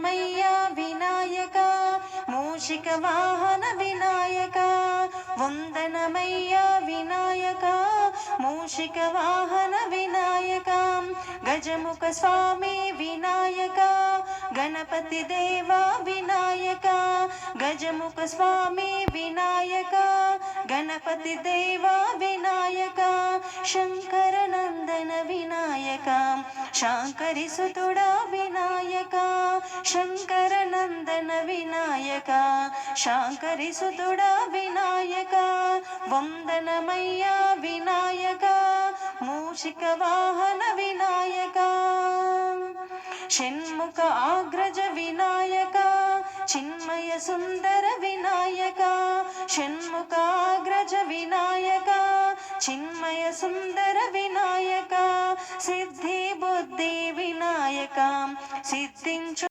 వందనమయ్యా వినాయక మూషిక వాహన వినాయక వందనమయ్యా వినాయక మూషిక వాహన వినాయక గజముఖ స్వామి వినాయక గణపతి దేవా వినాయక గజముఖ స్వామి వినాయక గణపతి దేవా వినాయక శంకర నందన వినాయక శాంకరి సుతుడా వినాయక శంకర నందన వినాయక శాంకరి సుతుడా వినాయక వందనమయ్యా వినాయక మూషిక వాహన వినాయక షణ్ముఖ ఆగ్రజ వినాయక చిన్మయ సుందర వినాయక షణ్ముఖ ఆగ్రజ వినాయక చిన్మయ సుందర వినాయక సిద్ధి బుద్ధి వినాయక సిద్ధించు